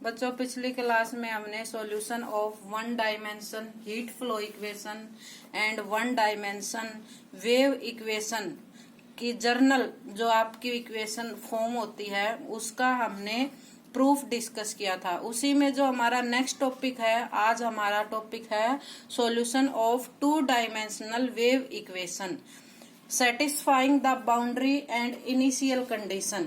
बच्चों, पिछली क्लास में हमने solution of one dimension heat flow equation and one dimension wave equation की जर्नल जो आपकी इक्वेशन फॉर्म होती है उसका हमने प्रूफ डिस्कस किया था। उसी में जो हमारा नेक्स्ट टॉपिक है, आज हमारा टॉपिक है solution of two dimensional wave equation satisfying the boundary and initial condition.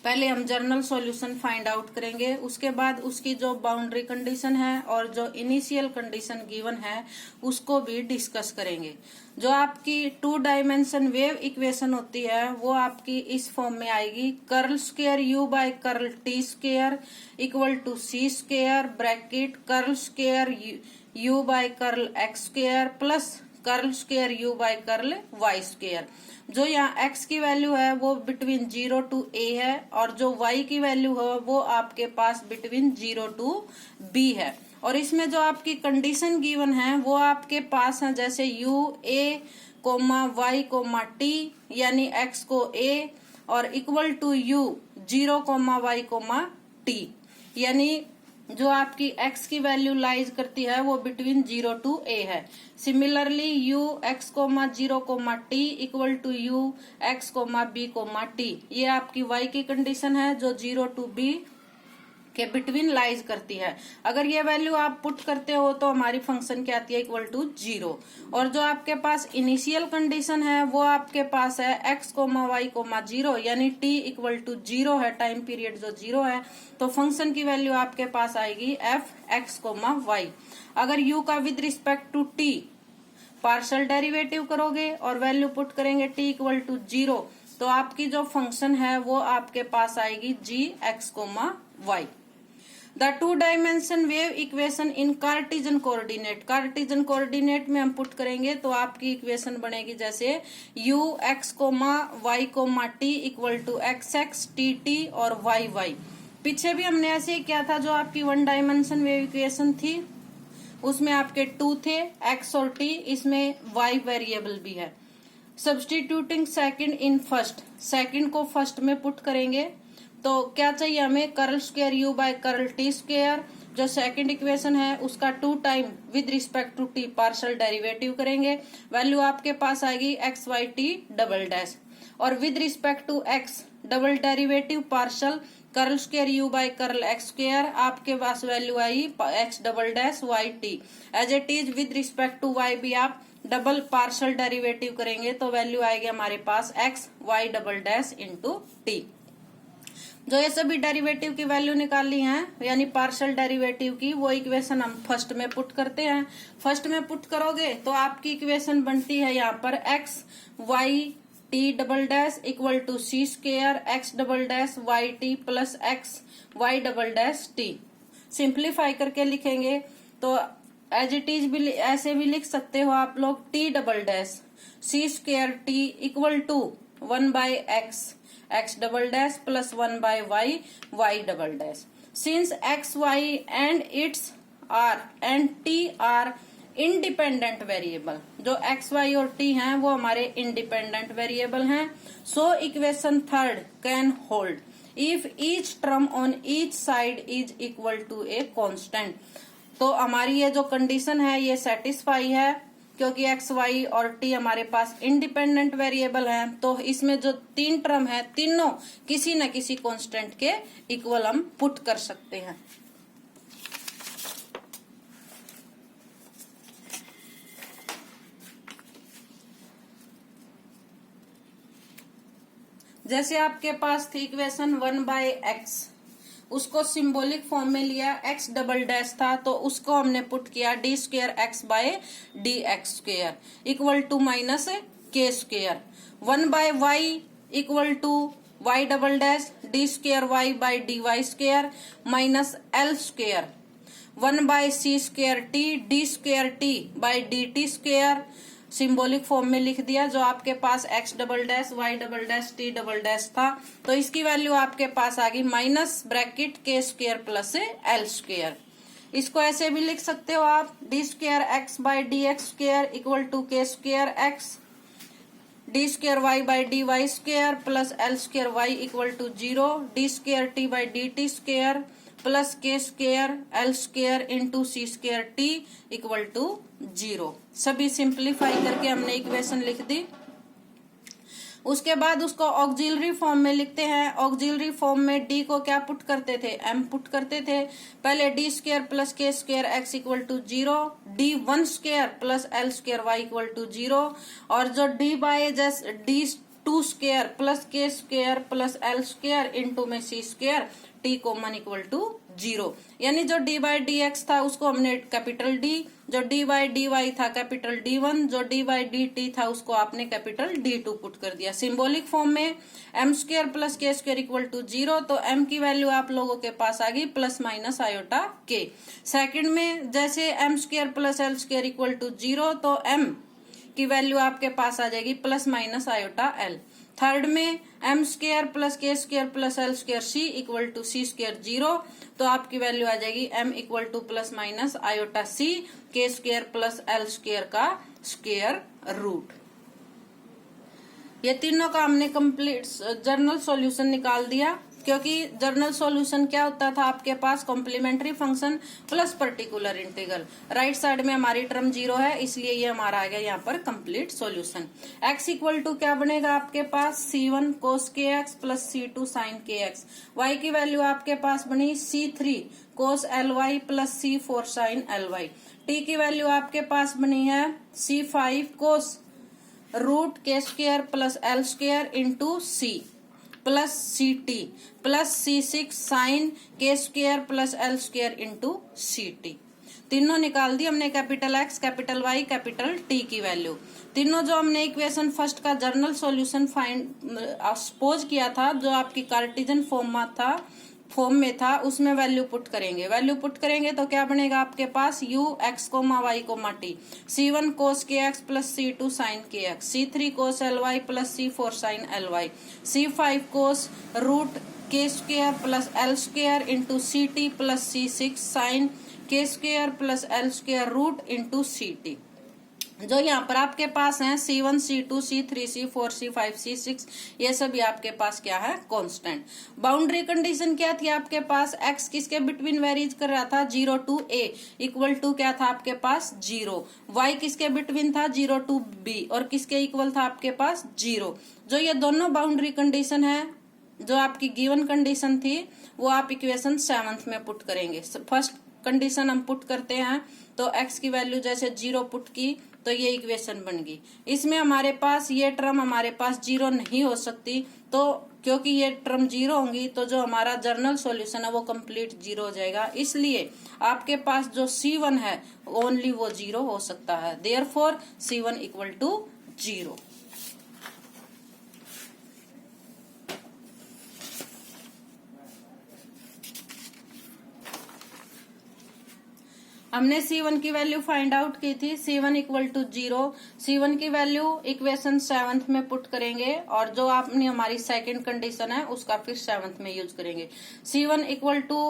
पहले हम जर्नल सॉल्यूशन फाइंड आउट करेंगे, उसके बाद उसकी जो बाउंड्री कंडीशन है और जो इनिशियल कंडीशन गिवन है उसको भी डिस्कस करेंगे। जो आपकी टू डायमेंशन वेव इक्वेशन होती है वो आपकी इस फॉर्म में आएगी, curl square you by curl T square equal to c square bracket curl square you by curl x square plus curl square you by curl y square. जो यहाँ x की वैल्यू है वो बिटवीन 0 टू a है और जो y की value है वो आपके पास बिटवीन 0 टू b है। और इसमें जो आपकी कंडीशन गिवन है वो आपके पास है, जैसे u a y t यानी x को a और equal to u 0 y t यानी जो आपकी x की वैल्यू लाइज करती है वो बिटवीन 0 टू a है। Similarly u x 0 t equal to u x b t ये आपकी y की कंडीशन है जो 0 टू b के बिटवीन लाइज करती है। अगर ये वैल्यू आप पुट करते हो तो हमारी फंक्शन क्या आती है, इक्वल टू 0। और जो आपके पास इनिशियल कंडीशन है वो आपके पास है x y 0 यानी t इक्वल टू 0 है, टाइम पीरियड जो 0 है, तो फंक्शन की वैल्यू आपके पास आएगी f x y। अगर u का with respect to t partial derivative करोगे और वैल्यू पुट करेंगे t इक्वल टू 0 तो आपकी जो फंक्शन है वो आपके पास आएगी g x y। The two dimension wave equation in Cartesian coordinate. Cartesian coordinate में हम पुट करेंगे तो आपकी इक्वेशन बनेगी जैसे u x y t equal to x x t t और y y। पीछे भी हमने ऐसे ही किया था, जो आपकी वन डायमेंशन वेव इक्वेशन थी उसमें आपके 2 थे x और t, इसमें y वेरिएबल भी है। Substituting second in first, second को फर्स्ट में पुट करेंगे तो क्या चाहिए हमें, curl square you by curl T square. जो सेकंड इक्वेशन है उसका 2 time with respect to T partial derivative करेंगे, वैल्यू आपके पास आएगी X Y T double dash और with respect to X double derivative partial curl square you by curl x square, आपके पास वैल्यू आई X double dash y t. As it is with respect to y भी आप double partial derivative करेंगे तो value आएगी हमारे पास x y double dash into t. जो ये सभी डेरिवेटिव की वैल्यू निकाली है यानी पार्शियल डेरिवेटिव की, वो इक्वेशन हम फर्स्ट में पुट करते हैं। फर्स्ट में पुट करोगे तो आपकी इक्वेशन बनती है यहाँ पर x Y T double dash equal to c square x double dash y t plus x y double dash t. Simplify करके लिखेंगे तो एज इट इज भी ऐसे भी लिख सकते हो आप लोग, t double dash c square t equal to 1 by x double dash plus 1 by y double dash. Since x y and its are and t are independent variable, जो x y और टी हैं वो हमारे independent variable हैं, so equation third can hold if each term on each side is equal to a constant. तो हमारी ये जो कंडीशन है ये सेटिस्फाई है क्योंकि एक्स वाई और टी हमारे पास इंडिपेंडेंट वेरिएबल हैं, तो इसमें जो 3 टर्म है तीनों किसी न किसी कांस्टेंट के इक्वल हम पुट कर सकते हैं। जैसे आपके पास थी इक्वेशन 1 बाय एक्स, उसको सिंबॉलिक फॉर्म में लिया, एक्स डबल डैश था तो उसको हमने पुट किया d square x by d x square equal to minus k square. 1 by y equal to y double dash d square y by d y square minus l square. 1 by c square t d square t by d t square symbolic form में लिख दिया। जो आपके पास x double dash y double dash t double dash था तो इसकी value आपके पास आ गई minus bracket k square plus l square. इसको ऐसे भी लिख सकते हो आप, d square x by d x square equal to k square x d square y by d y square plus l square y equal to 0, d square t by d t square plus k square l square into c square t equal to 0। सभी simplify करके हमने equation लिख दी। उसके बाद उसको auxiliary form में लिखते हैं। ऑक्सिलरी फॉर्म में डी को क्या पुट करते थे, एम पुट करते थे। पहले d square plus k square x equal to 0, d 1 square plus l square y equal to 0, और जो डी बाय जैसे d 2 square plus k square plus l square into में c square t common equal to 0। यानी जो D by D x था उसको हमने capital D, जो डी बाई डी वाई था कैपिटल D1, जो डी बाई डी टी था उसको आपने कैपिटल D2 पुट कर दिया। सिंबॉलिक फॉर्म में m square plus k square equal to 0, तो एम की वैल्यू आप लोगों के पास आ गई plus minus iota k. Second में जैसे m square plus l square equal to 0, तो एम की वैल्यू आपके पास आ जाएगी plus minus iota l. Third में m square plus k square plus l square c equal to c square 0, तो आपकी वैल्यू आ जाएगी m equal to plus minus iota c k square plus l square का square root. ये तीनों का हमने कंप्लीट जर्नल सॉल्यूशन निकाल दिया, क्योंकि जर्नल सॉल्यूशन क्या होता था आपके पास, complementary function plus particular integral. Right side में हमारी टर्म 0 है, इसलिए ये हमारा आ गया यहाँ पर complete solution. x equal to क्या बनेगा आपके पास, c1 cos k x plus c2 sin k x. y की वैल्यू आपके पास बनी c3 cos ly plus c4 sin ly। t की वैल्यू आपके पास बनी है c5 cos root k square plus l square into c plus c t plus C6 sine k square plus l square into c t. तीनों निकाल दी हमने, capital x capital y capital t की वैल्यू। तीनों जो हमने इक्वेशन फर्स्ट का जर्नल सॉल्यूशन फाइंड सपोज किया था, जो आपकी कार्टेशियन फॉर्म में था, उसमें वैल्यू पुट करेंगे तो क्या बनेगा आपके पास, u x comma y comma t, c1 cos k x plus c2 sin k x, c3 cos ly plus c4 sin ly, c5 cos root k square plus l square into c t plus c6 sin k square plus l square root into c t. जो यहाँ पर आपके पास है c1 c2 c3 c4 c5 c6, ये सभी आपके पास क्या है, कांस्टेंट। बाउंड्री कंडीशन क्या थी आपके पास, x किसके बिटवीन वेरीज कर रहा था, 0 to a इक्वल टू क्या था आपके पास 0, y किसके बिटवीन था 0 to b और किसके इक्वल था आपके पास 0। जो ये दोनों बाउंड्री कंडीशन है, जो आपकी गिवन कंडीशन थी, वो आप इक्वेशन 7th में पुट करेंगे। फर्स्ट कंडीशन हम पुट करते हैं, तो x की वैल्यू जैसे 0 पुट की तो ये इक्वेशन बन गई। इसमें हमारे पास ये टर्म हमारे पास 0 नहीं हो सकती, तो क्योंकि ये टर्म 0 होंगी तो जो हमारा जर्नल सॉल्यूशन है वो कंप्लीट 0 हो जाएगा। इसलिए आपके पास जो C1 है ओनली वो 0 हो सकता है, देयरफॉर C1 इक्वल टू 0। हमने C1 की वैल्यू फाइंड आउट की थी, C1 इक्वल टू 0। C1 की वैल्यू इक्वेशन 7th में पुट करेंगे, और जो आपने हमारी सेकंड कंडीशन है उसका फिर 7th में यूज करेंगे। C1 इक्वल टू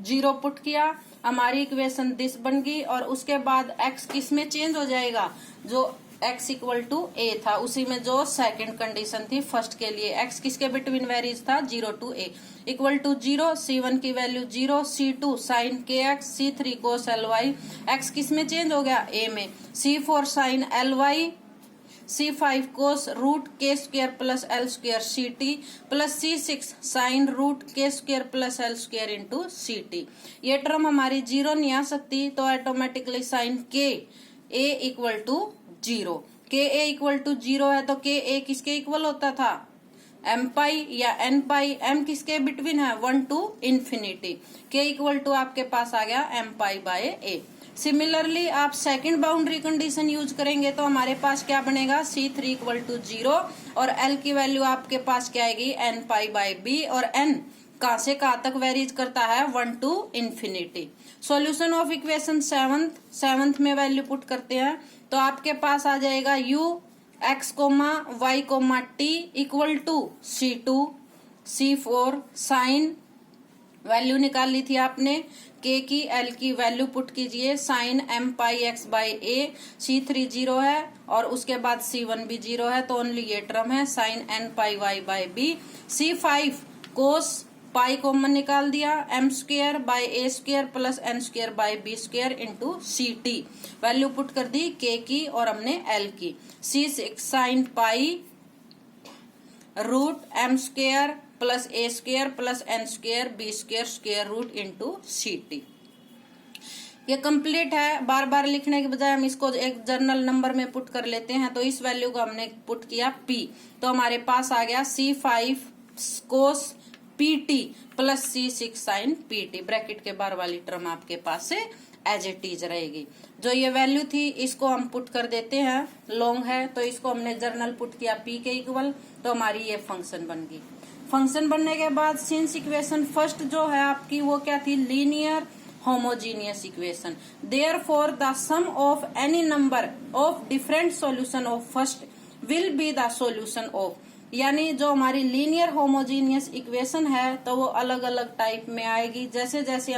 0 पुट किया, हमारी इक्वेशन दिस बन गई, और उसके बाद x किस में चेंज हो जाएगा, जो x इक्वल टू a था उसी में जो सेकंड कंडीशन थी फर्स्ट के लिए, x किसके बिटवीन वेरीज था 0 to a equal to 0, c1 की वैल्यू 0, c2 साइन के x, c3 cos ly, x किस में चेंज हो गया a में, c4 sine ly, c5 cos root k square plus l square c t plus c6 sine root k square plus l square into c t. ये term हमारी 0 नहीं आ सकती, तो automatically sine k a equal to 0, k a equal to 0 है तो के a किसके इक्वल होता था, m पाई या n पाई, m किसके बिटवीन है 1 to infinity, k equal to आपके पास आ गया m pi by a। Similarly आप सेकंड बाउंड्री कंडीशन यूज करेंगे तो हमारे पास क्या बनेगा, c3 इक्वल टू 0 और l की वैल्यू आपके पास क्या आएगी n पाई बाय b, और n कहां से कहां तक वेरीज करता है 1 to infinity. Solution of equation 7th में वैल्यू पुट करते हैं तो आपके पास आ जाएगा u x comma y comma t equal to c2 c4 sine value निकाल ली थी आपने के की, एल की वैल्यू पुट कीजिए। Sine m pi x by a, C3 0 है और उसके बाद C1 भी 0 है, तो ओनली ये टर्म है sine n pi y by b. C5 cos pi common निकाल दिया, m square by a square plus n square by b square into C t, value put कर दी के की और हमने एल की। C6 sine pi root m square plus a square plus n square b square square root into C t। ये complete है। बार बार लिखने के बजाय हम इसको एक जर्नल नंबर में पुट कर लेते हैं। तो इस वैल्यू को हमने पुट किया P, तो हमारे पास आ गया C5 cos PT plus C6 sine PT, bracket के बाहर वाली टर्म आपके पास से एज इट इज रहेगी। जो ये वैल्यू थी इसको हम पुट कर देते हैं, लॉन्ग है तो इसको हमने जर्नल पुट किया P के इक्वल, तो हमारी ये फंक्शन बन गई। फंक्शन बनने के बाद सिंस इक्वेशन फर्स्ट जो है आपकी वो क्या थी, linear homogeneous equation. Therefore the sum of any number of different solution of first will be the solution of, यानी जो हमारी लीनियर होमोजीनियस इक्वेशन है तो वो अलग अलग टाइप में आएगी। जैसे जैसे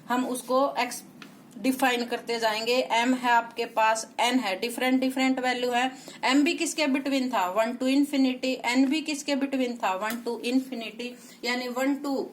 हम उसको डिफाइन करते जाएंगे। m है आपके पास, n है, डिफरेंट डिफरेंट वैल्यू है। m भी किसके बिटवीन था, 1 to इंफिनिटी, n भी किसके बिटवीन था, 1 to इंफिनिटी, यानी 1 to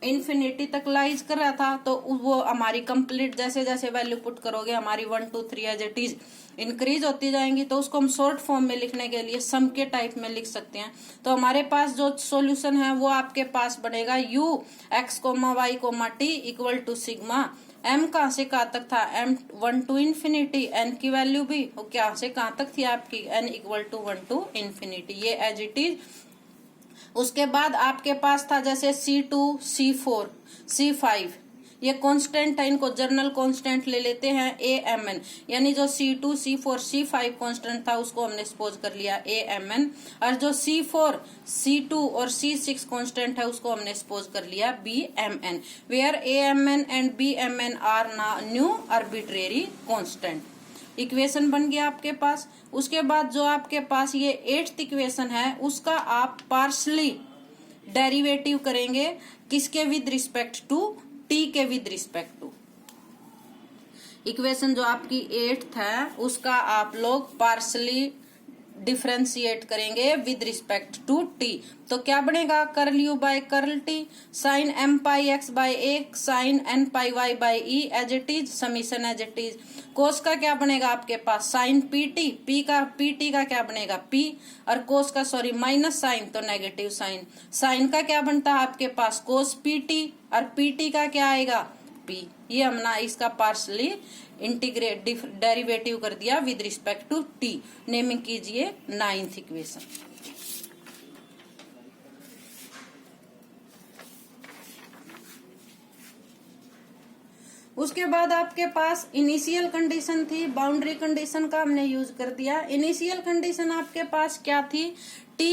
इंफिनिटी तक लाइज कर रहा था। तो वो हमारी कंप्लीट जैसे जैसे वैल्यू पुट करोगे हमारी 1 to 3 as it is increase होती जाएंगी। तो उसको हम शॉर्ट फॉर्म में लिखने के लिए सम के टाइप में लिख सकते हैं। तो हमारे पास जो सॉल्यूशन है वो आपके पास बनेगा u x, y, t equal to sigma m कहां से कहां तक था, m 1 to इंफिनिटी, n की वैल्यू भी क्या से कहां तक थी आपकी, n equal to 1 to infinity, ये एज इट इज। उसके बाद आपके पास था जैसे C2, C4, C5, ये कांस्टेंट है, इनको जर्नल कांस्टेंट ले लेते हैं AMN, यानी जो C2, C4, C5 कांस्टेंट था उसको हमने सपोज कर लिया AMN, और जो C4, C2 और C6 कांस्टेंट है उसको हमने सपोज कर लिया BMN, where AMN and BMN are new arbitrary constant. Equation बन गया आपके पास। उसके बाद जो आपके पास ये 8th इक्वेशन है उसका आप पार्शली डेरिवेटिव करेंगे, किसके विद रिस्पेक्ट टू, t के विद रिस्पेक्ट टू। इक्वेशन जो आपकी 8th है उसका आप लोग पार्शली डिफरेंशिएट करेंगे विद रिस्पेक्ट टू t, तो क्या बनेगा, curl u by curl t, sine m pi x by a, sine n pi y by e as it is, summation as it is. Cos का क्या बनेगा आपके पास, sign pt, pt का क्या बनेगा p, और कोस का माइनस साइन तो नेगेटिव साइन। साइन का क्या बनता है आपके पास, कोस pt, और pt का क्या आएगा p। ये हमने इसका पार्शली इंटीग्रेट डेरिवेटिव कर दिया with respect to t। Naming कीजिए 9th इक्वेशन। उसके बाद आपके पास इनिशियल कंडीशन थी, बाउंड्री कंडीशन का हमने यूज कर दिया। इनिशियल कंडीशन आपके पास क्या थी, t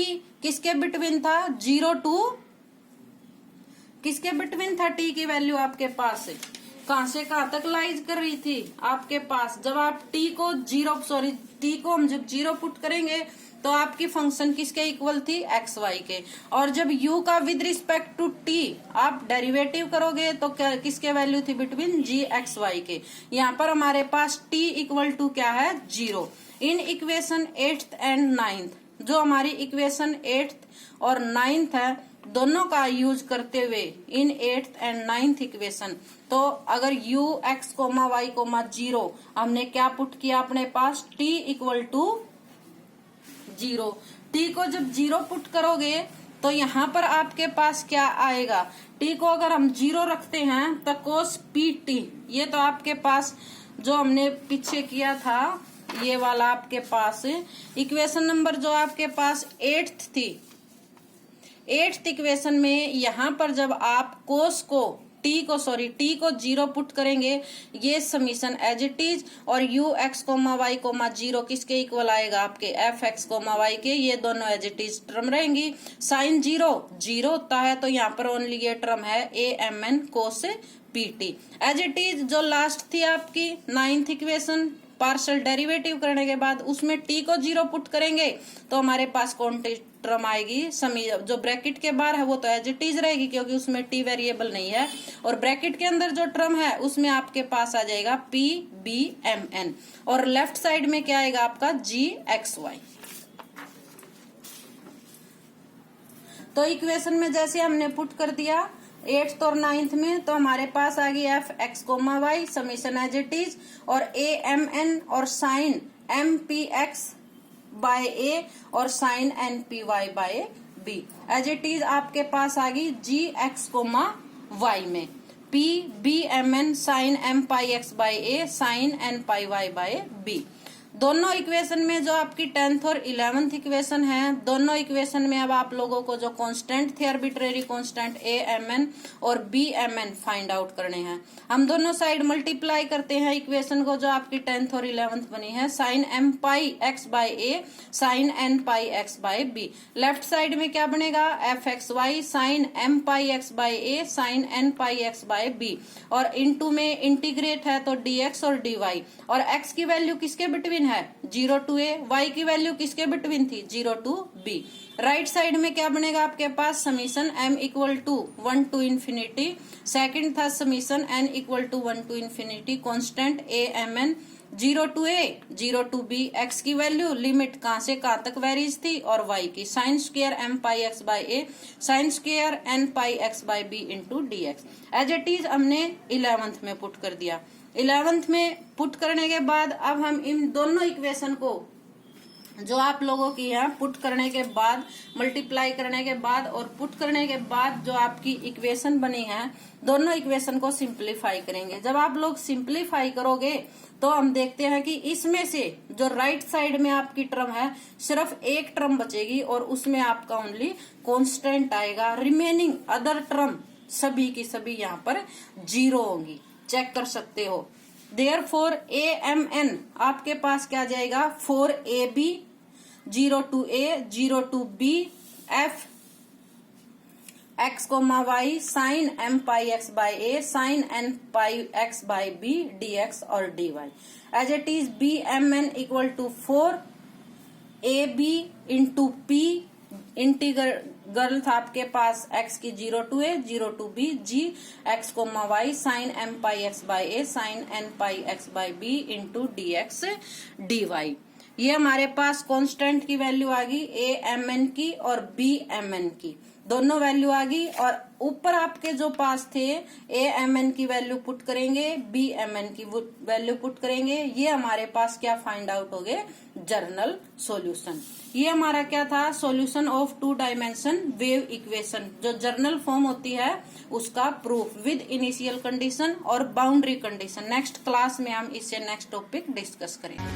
किसके बिटवीन था, 0 to किसके बिटवीन था, t की वैल्यू आपके पास कहां से कहां तक लाइज कर रही थी आपके पास। जब आप t को हम जब 0 पुट करेंगे तो आपकी फंक्शन किसके इक्वल थी, एक्स वाई के, और जब u का विद रिस्पेक्ट टू t आप डेरिवेटिव करोगे तो किसके वैल्यू थी, बिटवीन g एक्स वाई के। यहाँ पर हमारे पास t इक्वल टू क्या है, 0। In equation 8th and 9th, जो हमारी इक्वेशन 8th और 9th है दोनों का यूज करते हुए इन 8th एंड 9th इक्वेशन, तो अगर u x, y, 0 हमने क्या पुट किया अपने पास, t इक्वल टू 0। t को जब 0 पुट करोगे तो यहाँ पर आपके पास क्या आएगा, t को अगर हम 0 रखते हैं तो कोस pt, ये तो आपके पास जो हमने पीछे किया था ये वाला आपके पास इक्वेशन नंबर जो आपके पास 8th थी। 8th इक्वेशन में यहाँ पर जब आप कोस को t को 0 पुट करेंगे, ये समीशन एज इट इज, और u x, y, 0 किसके इक्वल आएगा, आपके f x, y के, ये दोनों एज इट इज टर्म रहेंगी। साइन 0 होता है तो यहाँ पर ओनली ये टर्म है AMN cos pt as it is. जो लास्ट थी आपकी 9th इक्वेशन, पार्शियल डेरिवेटिव करने के बाद उसमें टी को 0 पुट करेंगे तो हमारे पास कौन सी टर्म आएगी, जो ब्रैकेट के बाहर है वो तो एज इट इज रहेगी क्योंकि उसमें टी वेरिएबल नहीं है, और ब्रैकेट के अंदर जो टर्म है उसमें आपके पास आ जाएगा पी बी एम एन, और लेफ्ट साइड में क्या आएगा आपका जी एक्स वाई। तो इक्वेशन में जैसे हमने पुट कर दिया 8th और 9th में, तो हमारे पास आ गई f x comma y summation as it is, और ए एम एन और sine m p x by a और sine n p y by b as it is आपके पास आ गई जी एक्स कोमा वाई में p b m n sine m pi x by a sine n pi y by b. दोनों equation में जो आपकी 10th और 11th इक्वेशन है, दोनों इक्वेशन में अब आप लोगों को जो कांस्टेंट थे arbitrary constant a m n और b m n find out करने हैं। हम दोनों साइड मल्टीप्लाई करते हैं इक्वेशन को जो आपकी 10th और 11th बनी है, sine m pi x by a sine n pi x by b. Left side में क्या बनेगा, f x y sine m pi x by a sine n pi x by b, और into में integrate है तो d x और d y, और x की वैल्यू किसके बिटवीन है 0 to a, y की वैल्यू किसके बिटवीन थी 0 to b। राइट साइड में क्या बनेगा आपके पास summation m equal to 1 to infinity, second था summation n equal to 1 to infinity constant a m n 0 to a 0 to b, x की वैल्यू लिमिट कहां से कहां तक वेरीज थी, और y की sine square m pi x by a sine square n pi x by b into d x. As it is हमने 11th में पुट कर दिया। 11th में पुट करने के बाद अब हम इन दोनों इक्वेशन को जो आप लोगों की है पुट करने के बाद मल्टीप्लाई करने के बाद और पुट करने के बाद जो आपकी इक्वेशन बनी है दोनों इक्वेशन को सिंप्लीफाई करेंगे। जब आप लोग सिंप्लीफाई करोगे तो हम देखते हैं कि इसमें से जो राइट साइड में आपकी टर्म है सिर्फ एक टर्म बचेगी और उसमें आपका ओनली कांस्टेंट आएगा, रिमेनिंग अदर टर्म सभी की सभी यहाँ पर 0 होंगी, चेक कर सकते हो। देयरफॉर ए एम एन आपके पास क्या जाएगा 4ab 0 to a 0 to b f x comma y sine m pi x by a sine n pi x by b d x और d y. As it is b m n equal to 4ab into p integral था आपके पास x की 0 to a 0 to b g x comma y sine m pi x by a sine n pi x by b into d x d y. ये हमारे पास constant की value आ गई ए m N की और b m N की, दोनों value आ गई, और ऊपर आपके जो पास थे ए एम एन की वैल्यू पुट करेंगे बी एम एन की वैल्यू पुट करेंगे, ये हमारे पास क्या फाइंड आउट हो गए जर्नल सॉल्यूशन। ये हमारा क्या था solution of 2 dimension wave equation, जो जर्नल फॉर्म होती है उसका प्रूफ विद इनिशियल कंडीशन और बाउंड्री कंडीशन। नेक्स्ट क्लास में हम इससे नेक्स्ट टॉपिक डिस्कस करेंगे।